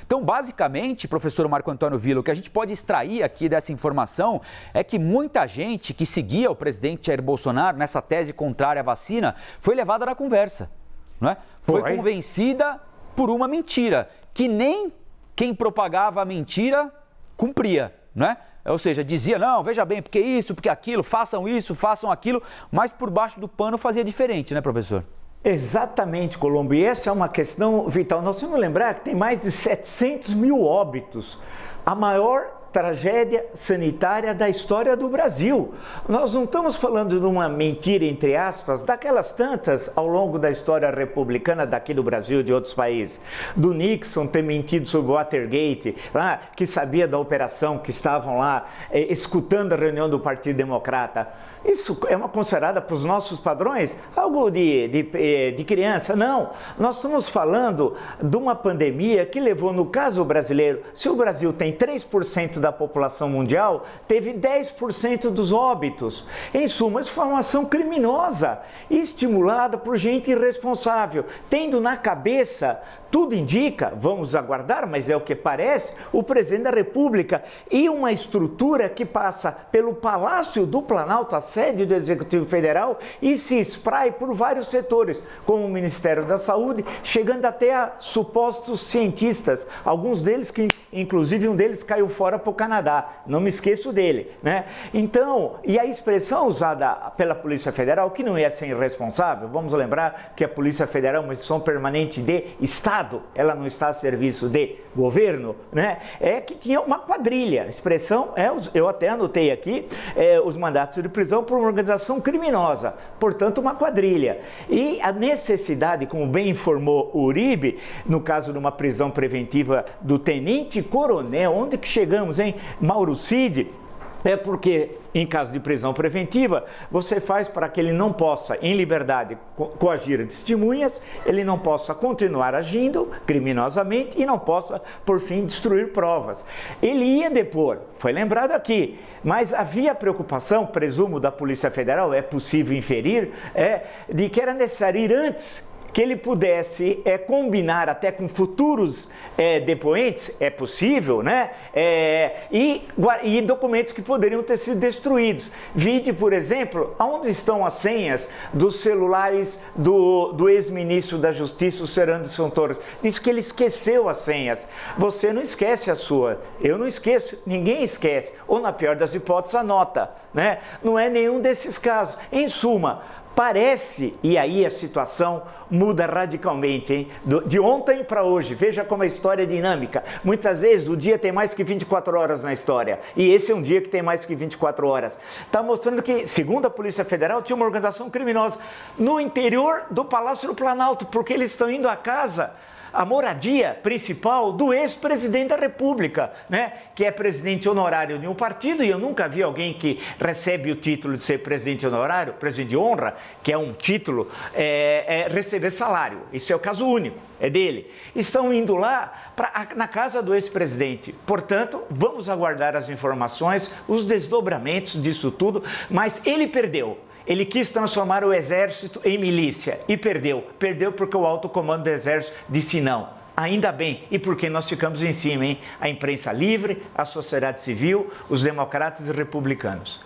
Então, basicamente, professor Marco Antônio Villa, o que a gente pode extrair aqui dessa informação é que muita gente que seguia o presidente Jair Bolsonaro nessa tese contrária à vacina foi levada na conversa, não é? Foi convencida por uma mentira, que nem quem propagava a mentira cumpria, não é? Ou seja, dizia, não, veja bem, porque isso, porque aquilo, façam isso, façam aquilo, mas por baixo do pano fazia diferente, né, professor? Exatamente, Colombo. E essa é uma questão vital. Nós temos que lembrar que tem mais de 700 mil óbitos. A maior tragédia sanitária da história do Brasil. Nós não estamos falando de uma mentira, entre aspas, daquelas tantas ao longo da história republicana daqui do Brasil e de outros países. Do Nixon ter mentido sobre o Watergate, que sabia da operação, que estavam lá escutando a reunião do Partido Democrata. Isso é uma considerada para os nossos padrões algo de criança? Não. Nós estamos falando de uma pandemia que levou, no caso brasileiro, se o Brasil tem 3% da população mundial, teve 10% dos óbitos. Em suma, isso foi uma ação criminosa, estimulada por gente irresponsável, tendo na cabeça, tudo indica, vamos aguardar, mas é o que parece, o presidente da República e uma estrutura que passa pelo Palácio do Planalto, a sede do Executivo Federal, e se espraia por vários setores, como o Ministério da Saúde, chegando até a supostos cientistas, alguns deles que, inclusive, um deles caiu fora para o Canadá, não me esqueço dele, né? Então, e a expressão usada pela Polícia Federal, que não é ser irresponsável, vamos lembrar que a Polícia Federal é uma instituição permanente de Estado, ela não está a serviço de governo, né? É que tinha uma quadrilha, a expressão, eu até anotei aqui, os mandatos de prisão por uma organização criminosa, portanto uma quadrilha. E a necessidade, como bem informou o Uribe, no caso de uma prisão preventiva do tenente-coronel, onde que chegamos, hein? Mauro Cid, é porque, em caso de prisão preventiva, você faz para que ele não possa, em liberdade, coagir testemunhas, ele não possa continuar agindo criminosamente e não possa, por fim, destruir provas. Ele ia depor, foi lembrado aqui, mas havia preocupação, presumo, da Polícia Federal, é possível inferir, de que era necessário ir antes que ele pudesse combinar até com futuros depoentes, é possível, né? E documentos que poderiam ter sido destruídos. Vide, por exemplo, onde estão as senhas dos celulares do ex-ministro da Justiça, o Serando Santoro. Diz que ele esqueceu as senhas. Você não esquece a sua, eu não esqueço, ninguém esquece. Ou, na pior das hipóteses, anota, né? Não é nenhum desses casos. Em suma, parece, e aí a situação muda radicalmente, hein? De ontem para hoje, veja como a história é dinâmica. Muitas vezes o dia tem mais que 24 horas na história, e esse é um dia que tem mais que 24 horas. Está mostrando que, segundo a Polícia Federal, tinha uma organização criminosa no interior do Palácio do Planalto, porque eles estão indo à casa, a moradia principal do ex-presidente da República, né? Que é presidente honorário de um partido, e eu nunca vi alguém que recebe o título de ser presidente honorário, presidente de honra, que é um título, receber salário. Isso é o caso único, é dele. Estão indo lá na casa do ex-presidente. Portanto, vamos aguardar as informações, os desdobramentos disso tudo, mas ele perdeu. Ele quis transformar o exército em milícia e perdeu. Perdeu porque o alto comando do exército disse não. Ainda bem, e porque nós ficamos em cima, hein? A imprensa livre, a sociedade civil, os democratas e republicanos.